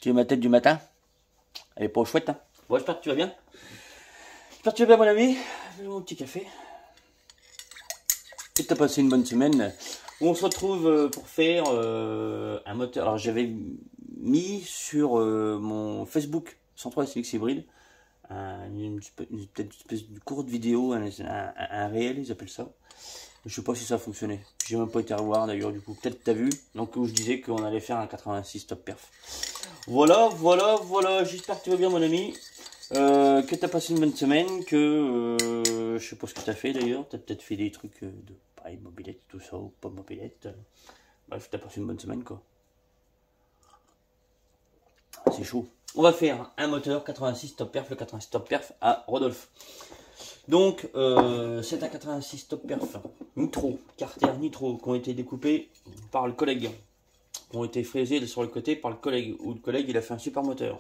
Tu veux ma tête du matin? Elle est pas chouette, hein? Bon, j'espère que tu vas bien. J'espère que tu vas bien, mon ami. Mon petit café. Et t'as passé une bonne semaine. On se retrouve pour faire un moteur. Alors, j'avais mis sur mon Facebook 103 SLX hybride une espèce de courte vidéo, un réel, ils appellent ça. Je sais pas si ça a fonctionné. J'ai même pas été revoir d'ailleurs, du coup. Peut-être t'as vu. Donc, où je disais qu'on allait faire un 86 top perf. Voilà. J'espère que tu vas bien, mon ami. Que t'as passé une bonne semaine. Que je sais pas ce que t'as fait d'ailleurs. T'as peut-être fait des trucs de pareil, mobilette, tout ça, ou pas mobilette. Bref, t'as passé une bonne semaine, quoi. C'est chaud. On va faire un moteur 86 top perf, le 86 top perf à Rodolphe. Donc, c'est un 86 top perf nitro, carter nitro, qui ont été découpés par le collègue, qui ont été fraisés sur le côté par le collègue, où le collègue il a fait un super moteur.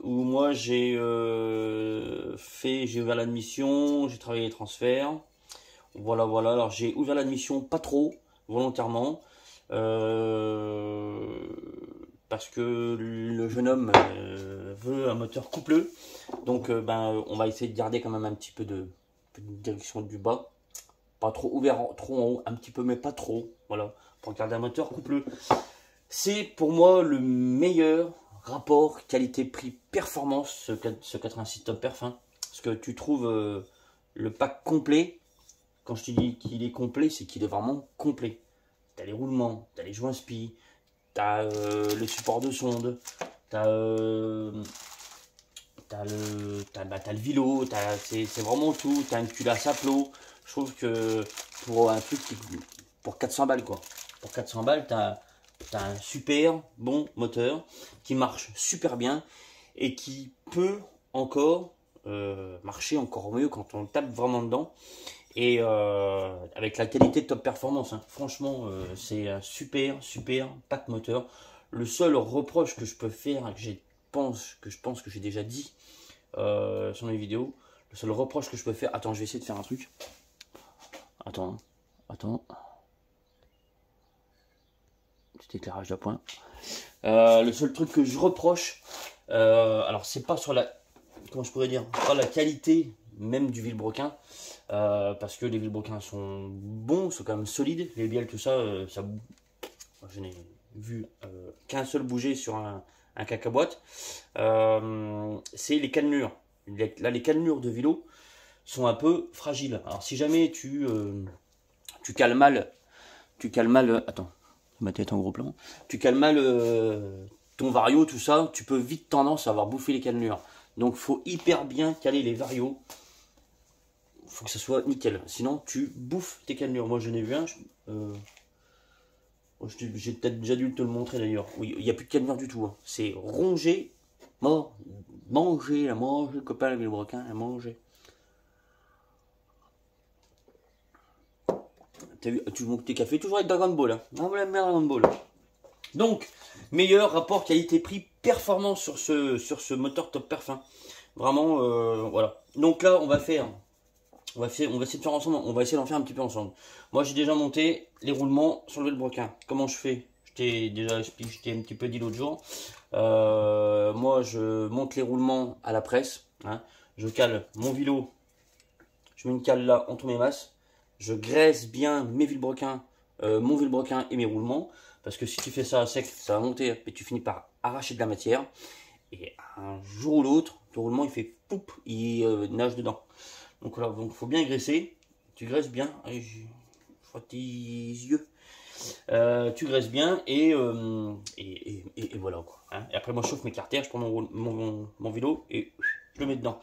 Où moi j'ai ouvert l'admission, j'ai travaillé les transferts. Voilà. Alors j'ai ouvert l'admission pas trop, volontairement. Parce que le jeune homme veut un moteur coupleux, donc on va essayer de garder quand même un petit peu de direction du bas, pas trop ouvert, trop en haut, un petit peu mais pas trop, voilà, pour garder un moteur coupleux. C'est pour moi le meilleur rapport qualité-prix performance, ce 86 top perf, hein, parce que tu trouves le pack complet. Quand je te dis qu'il est complet, c'est qu'il est vraiment complet. Tu as les roulements, tu as les joints spi, tu as le support de sonde, tu as, le vilo, c'est vraiment tout. Tu as une culasse à plot. Je trouve que pour un truc pour 400 balles, quoi. Pour 400 balles, tu as un super bon moteur qui marche super bien et qui peut encore marcher encore mieux quand on tape vraiment dedans. Et avec la qualité de top performance, hein. Franchement, c'est un super pack moteur. Le seul reproche que je peux faire, que je pense que j'ai déjà dit sur mes vidéos, le seul reproche que je peux faire, attends, je vais essayer de faire un truc. Attends, petit éclairage d'appoint. Le seul truc que je reproche, alors c'est pas sur la, comment je pourrais dire, pas la qualité même du vilebrequin. Parce que les vilebrequins sont bons, sont quand même solides, les bielles, tout ça, je n'ai vu qu'un seul bouger sur un cacaboîte. C'est les cannelures. Là, les cannelures de vélo sont un peu fragiles. Alors, si jamais tu cales mal, attends, ma tête en gros plan, tu cales mal ton vario, tout ça, tu peux vite tendance à avoir bouffé les cannelures. Donc, faut hyper bien caler les varios. Faut que ça soit nickel, sinon tu bouffes tes cannelures. Moi, j'en ai vu un. J'ai peut-être déjà dû te le montrer d'ailleurs. Oui, il n'y a plus de cannelure du tout, hein. C'est rongé, mort, manger, copain, le vilebrequin, à manger. T'as vu, tu montes tes cafés toujours avec Dragon Ball, hein. Ah, voilà, Dragon Ball. Donc, meilleur rapport qualité-prix performance sur ce moteur top perf, hein. Vraiment, voilà. Donc là, on va essayer de faire ensemble, on va essayer d'en faire un petit peu ensemble. Moi, j'ai déjà monté les roulements sur le vilebrequin. Comment je fais? Je t'ai déjà expliqué, je t'ai un petit peu dit l'autre jour. Moi, je monte les roulements à la presse, hein. Je cale mon vilo, je mets une cale là entre mes masses. Je graisse bien mes vilebrequins, mon vilebrequin et mes roulements. Parce que si tu fais ça à sec, ça va monter et tu finis par arracher de la matière. Et un jour ou l'autre, ton roulement il fait poup, il nage dedans. Donc voilà, donc faut bien graisser. Tu graisses bien. Allez, je frotte tes yeux. Tu graisses bien et voilà quoi, hein. Et après moi je chauffe mes carters, je prends mon vélo et je le mets dedans.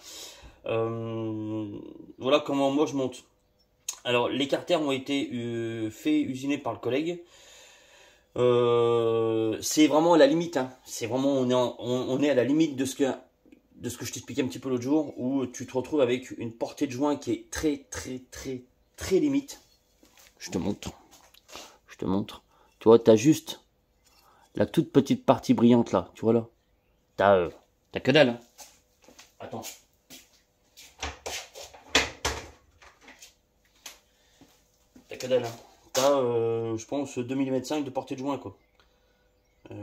Voilà comment moi je monte. Alors les carters ont été faits, usinés par le collègue. C'est vraiment à la limite, hein. C'est vraiment on est à la limite de ce que je t'expliquais un petit peu l'autre jour, où tu te retrouves avec une portée de joint qui est très limite. Je te montre. Tu vois, tu as juste la toute petite partie brillante là. Tu vois là. T'as que dalle, hein. Attends. T'as que dalle, hein. T'as, je pense, 2,5 mm de portée de joint, quoi.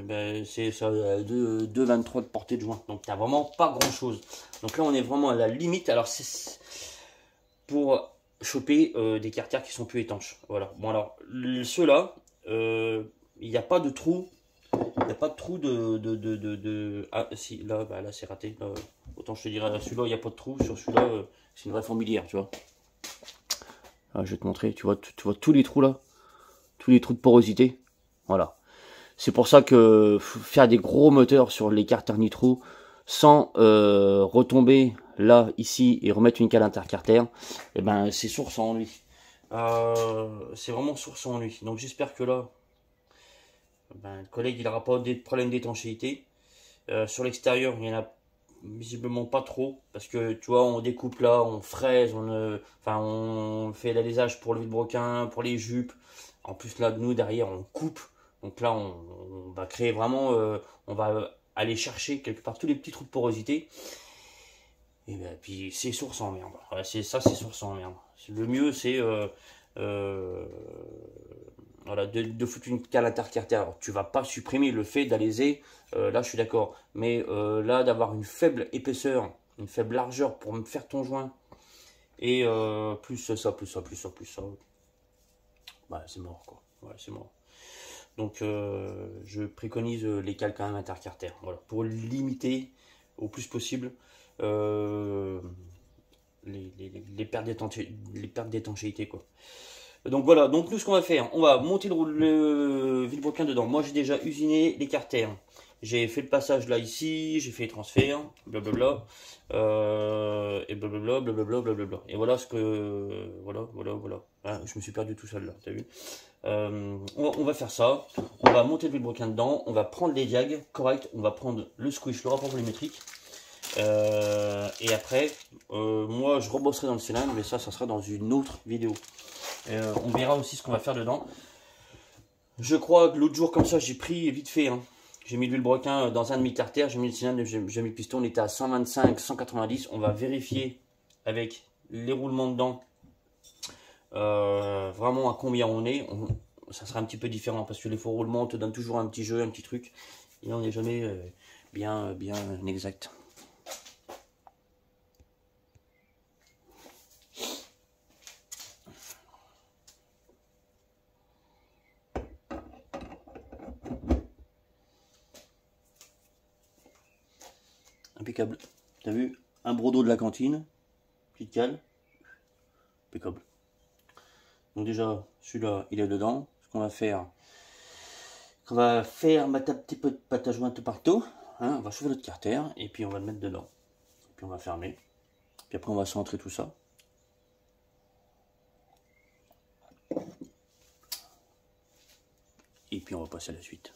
ben, c'est ça, 2,23 de portée de joint. Donc, tu n'as vraiment pas grand chose. Donc là, on est vraiment à la limite. Alors, c'est pour choper des carters qui sont plus étanches. Voilà. Bon, alors, ceux-là, il n'y a pas de trou. Il n'y a pas de trou Ah, si, là, bah, là c'est raté. Là, autant je te dirais, celui-là, il n'y a pas de trou. Sur celui-là, c'est une vraie fourmilière, tu vois. Ah, je vais te montrer. Tu vois tous les trous là. Tous les trous de porosité. Voilà. C'est pour ça que faire des gros moteurs sur les carters nitro sans retomber là, ici, et remettre une cale intercarter, eh ben, c'est source en lui. C'est vraiment source en lui. Donc j'espère que là, ben, le collègue il n'aura pas de problème d'étanchéité. Sur l'extérieur, il n'y en a visiblement pas trop. Parce que tu vois, on découpe là, on fraise, on fait l'alésage pour le vilebrequin, pour les jupes. En plus là, nous derrière, on coupe. Donc là, on va créer vraiment, on va aller chercher quelque part tous les petits trous de porosité. Et ben, puis c'est source en merde. Ouais, c'est source en merde. Le mieux, c'est voilà, de foutre une cale intercarter. Alors, tu vas pas supprimer le fait d'aléser, là je suis d'accord. Mais là, d'avoir une faible épaisseur, une faible largeur pour me faire ton joint, et plus ça, bah, c'est mort quoi. Ouais, c'est mort. Donc je préconise les cales quand même intercarter, voilà, pour limiter au plus possible les pertes d'étanchéité quoi. Donc voilà, donc nous ce qu'on va faire, on va monter le vilebrequin dedans. Moi j'ai déjà usiné les carters. J'ai fait le passage là ici, j'ai fait les transferts, blablabla, et blablabla, blablabla, blablabla. Et voilà ce que, voilà. Ah, je me suis perdu tout seul là, t'as vu? On va faire ça, on va monter le vilebrequin dedans, on va prendre les diags, correct, on va prendre le squish, le rapport volumétrique. Et après, moi je rebosserai dans le cylindre, mais ça sera dans une autre vidéo. On verra aussi ce qu'on va faire dedans. Je crois que l'autre jour comme ça j'ai pris vite fait, hein. J'ai mis l'huile broquin dans un demi-carter, j'ai mis le cylindre, j'ai mis le piston, on était à 125, 190. On va vérifier avec les roulements dedans vraiment à combien on est. Ça sera un petit peu différent parce que les faux roulements te donnent toujours un petit jeu, un petit truc. Et on n'est jamais bien exact. Impeccable. T'as vu? Un brodo de la cantine. Petite cale. Impeccable. Donc déjà, celui-là, il est dedans. Ce qu'on va faire, mettre un petit peu de pâte à jointe partout. Hein, on va chauffer notre carter et puis on va le mettre dedans. Et puis on va fermer. Puis après on va centrer tout ça. Et puis on va passer à la suite.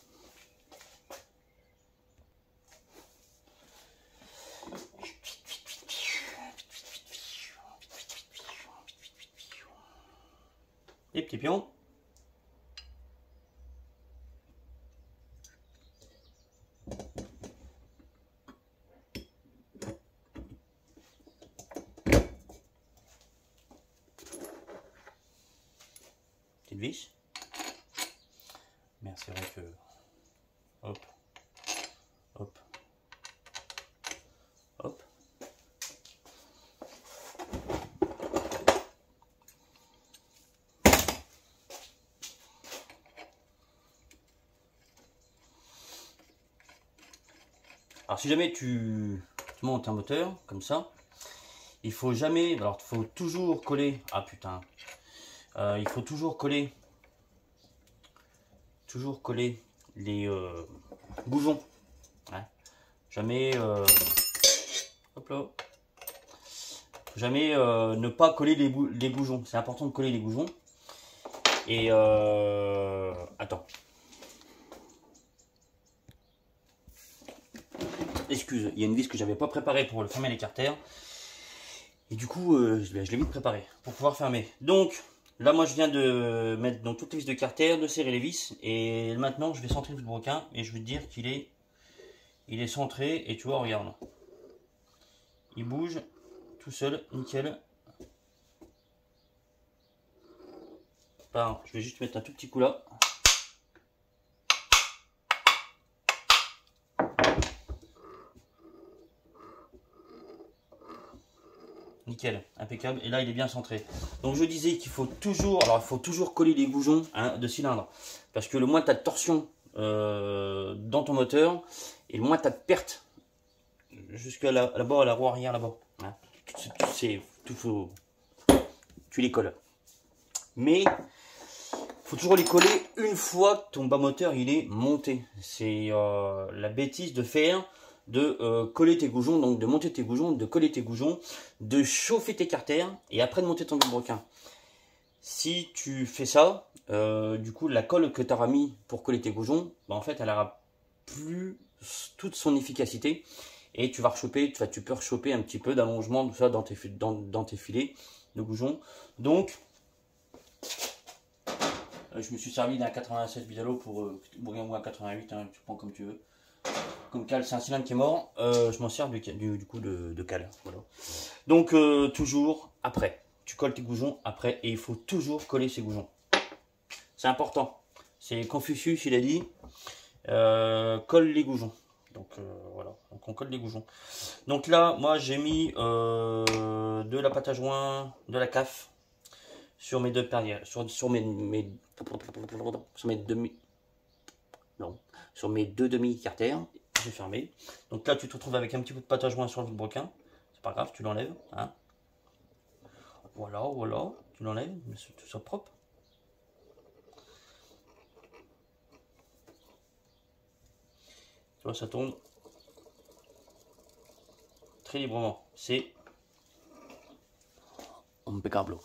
Les petits pions. Petite vis. Mais c'est vrai que... Hop. Hop. Hop. Alors si jamais tu montes un moteur comme ça, il faut jamais, alors il faut toujours coller, ah putain, il faut toujours coller les boujons, hein. Jamais, hop là, jamais ne pas coller les boujons, c'est important de coller les boujons. Et attends. Excuse, il y a une vis que j'avais pas préparée pour fermer les carters. Et du coup, je l'ai vite préparée pour pouvoir fermer. Donc, là, moi, je viens de mettre dans toutes les vis de carter, de serrer les vis. Et maintenant, je vais centrer le vilebrequin. Et je vais te dire qu'il est, centré. Et tu vois, regarde. Il bouge tout seul, nickel. Pardon, je vais juste mettre un tout petit coup là. nickel, impeccable. Et là, il est bien centré. Donc, je disais qu'il faut toujours, alors il faut toujours coller les goujons de cylindre. Parce que le moins tu as de torsion dans ton moteur, et le moins tu as de perte jusqu'à là-bas, à la roue arrière, là-bas. Hein. Tu les colles. Mais faut toujours les coller une fois que ton bas moteur il est monté. C'est la bêtise de faire de coller tes goujons, donc de monter tes goujons, de coller tes goujons, de chauffer tes carters et après de monter ton vilebrequin. Si tu fais ça, du coup la colle que tu auras mis pour coller tes goujons, bah, en fait elle aura plus toute son efficacité et tu vas rechoper, tu peux rechoper un petit peu d'allongement tout ça dans tes filets de goujons. Donc je me suis servi d'un 96 Bidalo pour ou un 88, hein, tu prends comme tu veux. Comme cale, c'est un cylindre qui est mort, je m'en sers du coup de cale. Voilà. Donc toujours après, tu colles tes goujons après et il faut toujours coller ces goujons. C'est important. C'est Confucius, il a dit, colle les goujons. Donc voilà, donc on colle les goujons. Donc là, moi j'ai mis de la pâte à joint, de la CAF sur mes deux perrières, sur mes deux demi-carters. J'ai fermé. Donc là, tu te retrouves avec un petit peu de pâte à joint sur le vilebrequin. C'est pas grave, tu l'enlèves. Hein. Voilà, voilà. Tu l'enlèves, mais que tout soit propre. Tu vois, ça tourne très librement. C'est impeccable.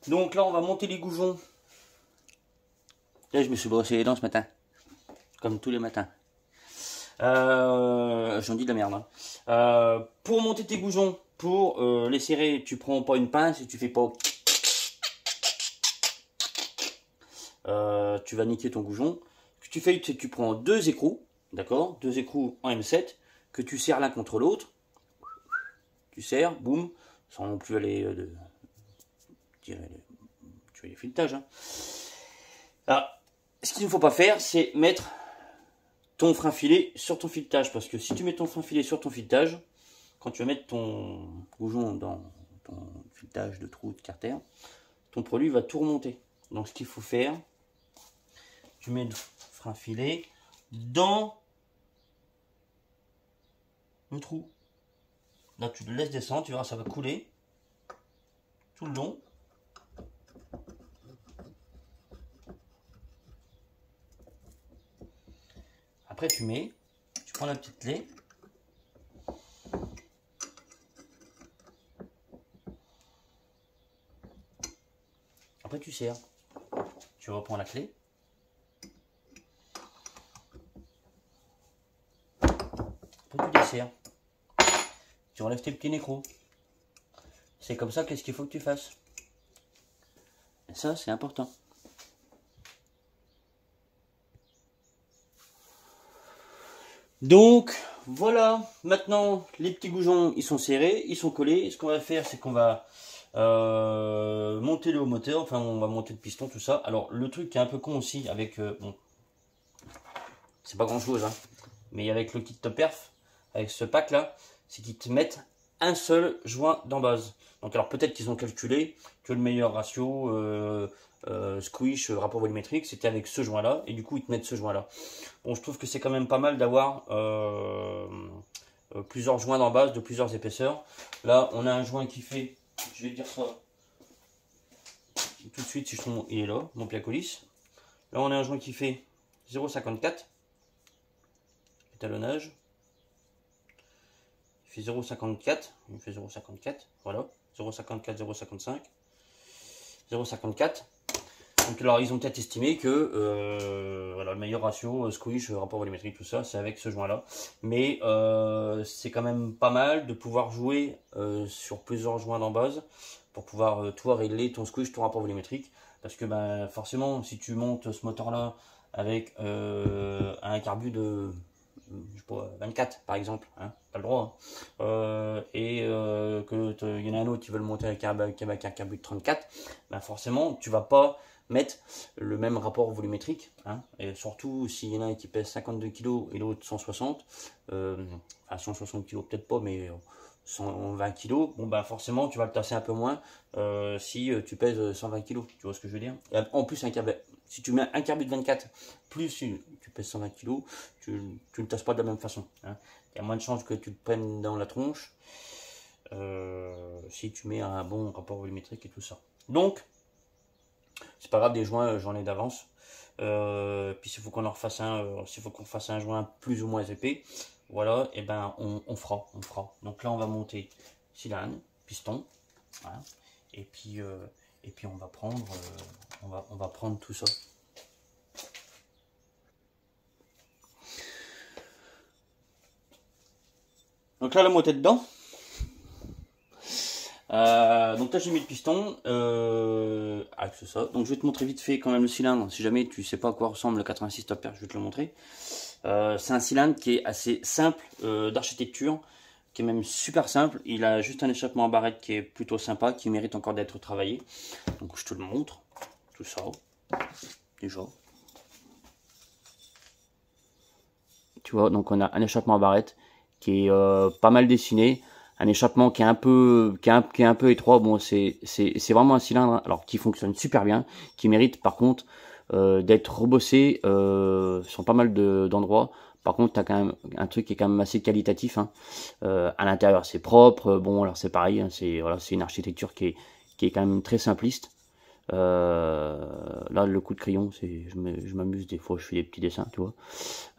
Donc là, on va monter les goujons. Là, je me suis brossé les dents ce matin. Comme tous les matins. J'en dis de la merde. Hein. Pour monter tes goujons, pour les serrer, tu prends pas une pince et tu fais pas... tu vas niquer ton goujon. Ce que tu fais, c'est que tu prends deux écrous. D'accord, deux écrous en M7 que tu serres l'un contre l'autre. Tu serres, boum, sans non plus aller tu as les filetages. Hein. Alors, ce qu'il ne faut pas faire, c'est mettre ton frein filet sur ton filetage. Parce que si tu mets ton frein filet sur ton filetage, quand tu vas mettre ton goujon dans ton filetage de trou de carter, ton produit va tout remonter. Donc ce qu'il faut faire, tu mets le frein filet dans le trou. Là tu le laisses descendre, tu verras ça va couler tout le long. Après tu prends la petite clé. Après tu serres. Tu reprends la clé. Après tu desserres. Tu enlèves tes petits nécros. C'est comme ça, qu'est-ce qu'il faut que tu fasses. Et ça, c'est important. Donc, voilà. Maintenant, les petits goujons, ils sont serrés, ils sont collés. Et ce qu'on va faire, c'est qu'on va monter le haut moteur. Enfin, on va monter le piston, tout ça. Alors, le truc qui est un peu con aussi, avec... bon, c'est pas grand-chose, hein. Mais avec le kit Top Perf, avec ce pack-là, c'est qu'ils te mettent un seul joint d'embase. Donc alors peut-être qu'ils ont calculé que le meilleur ratio squish, rapport volumétrique, c'était avec ce joint là, et du coup ils te mettent ce joint là. Bon, je trouve que c'est quand même pas mal d'avoir plusieurs joints d'embase de plusieurs épaisseurs. Là on a un joint qui fait, je vais te dire ça tout de suite, si je trouve, il est là, mon piacolis. Là on a un joint qui fait 0,54 étalonnage. Il fait 0,54, il fait 0,54, voilà, 0,54, 0,55, 0,54. Donc alors ils ont peut-être estimé que voilà, le meilleur ratio squish, rapport volumétrique, tout ça, c'est avec ce joint là. Mais c'est quand même pas mal de pouvoir jouer sur plusieurs joints d'embase pour pouvoir toi régler ton squish, ton rapport volumétrique. Parce que ben, forcément si tu montes ce moteur là avec un carbu de je sais pas, 24 par exemple, hein, pas le droit, hein. Et que il y en a un autre qui veut le monter avec un carbu de 34, ben forcément tu vas pas mettent le même rapport volumétrique, hein, et surtout s'il y en a un qui pèse 52 kg et l'autre 160, à 160 kg peut-être pas, mais 120 kg, bon bah forcément tu vas le tasser un peu moins si tu pèses 120 kg, tu vois ce que je veux dire. Et en plus si tu mets un carbut de 24 plus tu pèses 120 kg, tu ne le tasses pas de la même façon, hein. Il y a moins de chances que tu te prennes dans la tronche si tu mets un bon rapport volumétrique et tout ça. Donc c'est pas grave, des joints j'en ai d'avance. Puis s'il faut qu'on en refasse s'il faut qu'on fasse un joint plus ou moins épais, voilà, et ben on fera. Donc là on va monter cylindre, piston, voilà, et puis on va prendre on va prendre tout ça. Donc là la moto est dedans. Donc là j'ai mis le piston c'est ça. Donc je vais te montrer vite fait quand même le cylindre, si jamais tu sais pas à quoi ressemble le 86 Top Air, je vais te le montrer. C'est un cylindre qui est assez simple d'architecture, qui est même super simple. Il a juste un échappement à barrette qui est plutôt sympa, qui mérite encore d'être travaillé. Donc je te le montre, tout ça, déjà. Tu vois, donc on a un échappement à barrette qui est pas mal dessiné. Un échappement qui est un peu étroit. Bon, c'est vraiment un cylindre, alors qui fonctionne super bien, qui mérite par contre d'être rebossé sur pas mal d'endroits. Par contre, tu as quand même un truc qui est quand même assez qualitatif, hein. À l'intérieur, c'est propre. Bon, alors c'est pareil, hein, c'est une architecture qui est quand même très simpliste. Là, le coup de crayon, je m'amuse des fois, je fais des petits dessins, tu vois.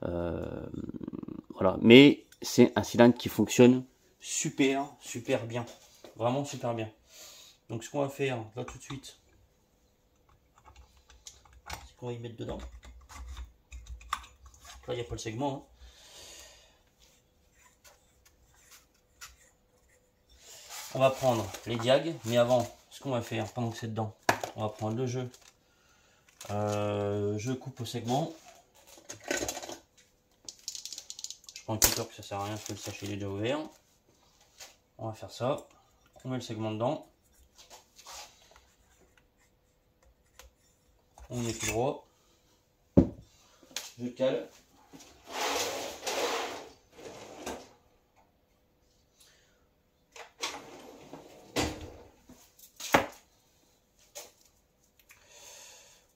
Voilà, mais c'est un cylindre qui fonctionne super bien, vraiment super bien. Donc ce qu'on va faire là tout de suite, c'est qu'on va y mettre dedans. Là il n'y a pas le segment, hein. On va prendre les diags, mais avant ce qu'on va faire pendant que c'est dedans, on va prendre le jeu. Je coupe au segment. Je prends un cutter que ça sert à rien parce que le sachet est déjà ouvert. On va faire ça, on met le segment dedans, on est tout droit, je cale,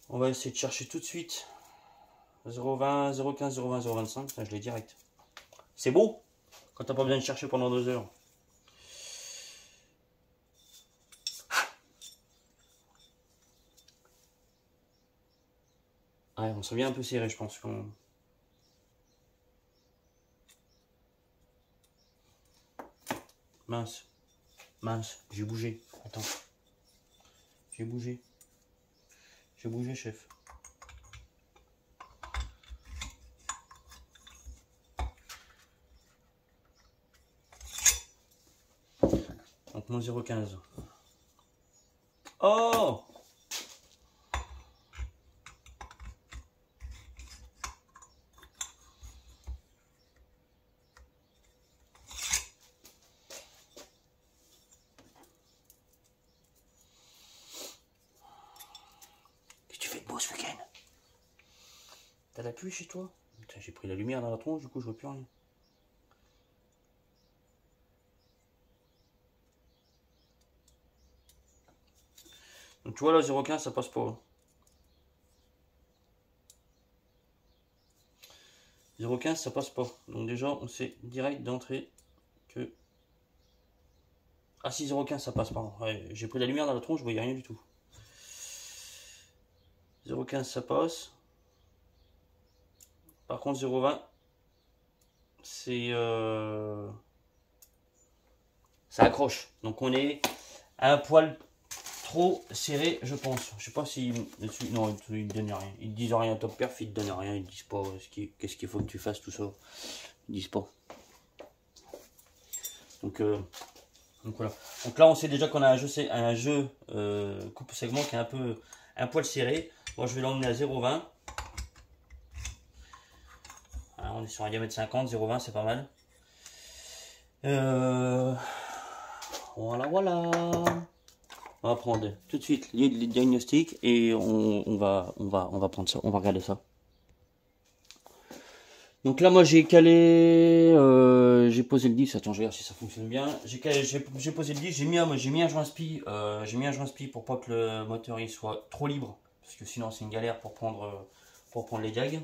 on va essayer de chercher tout de suite 0,20, 0,15, 0,20, 0,25, je l'ai direct. C'est beau quand t'as pas besoin de chercher pendant 2 heures. Ouais, on serait bien un peu serré, je pense. Mince, j'ai bougé. Attends, j'ai bougé, chef. Donc mon 0,15. Oh! Qu'est-ce que tu fais de beau ce week-end? T'as la pluie chez toi? J'ai pris la lumière dans la tronche, du coup je vois plus rien. Donc tu vois là 0,15 ça passe pas. 0,15 ça passe pas. Donc déjà on sait direct d'entrée que... Ah si 0,15 ça passe, pardon. Ouais, j'ai pris la lumière dans la tronche, je voyais rien du tout. 0,15 ça passe. Par contre 0,20 c'est... ça accroche. Donc on est à un poil trop serré, je pense. Je sais pas si... Non, ils ne donnent rien. Ils disent rien, Top Perf, ils te donnent rien. Ils disent pas qu'est-ce qu'il faut que tu fasses, tout ça. Ils disent pas. Donc voilà. Donc là, on sait déjà qu'on a un jeu coupe segment qui est un poil serré. Moi, je vais l'emmener à 0,20. On est sur un diamètre 50, 0,20, c'est pas mal. Voilà. On va prendre tout de suite les diagnostics et on va prendre ça, on va regarder ça. Donc là, moi, j'ai calé, j'ai posé le disque. Attends, je vais voir si ça fonctionne bien. J'ai posé le disque, j'ai mis un joint spi, pour pas que le moteur il soit trop libre, parce que sinon c'est une galère pour prendre les diags.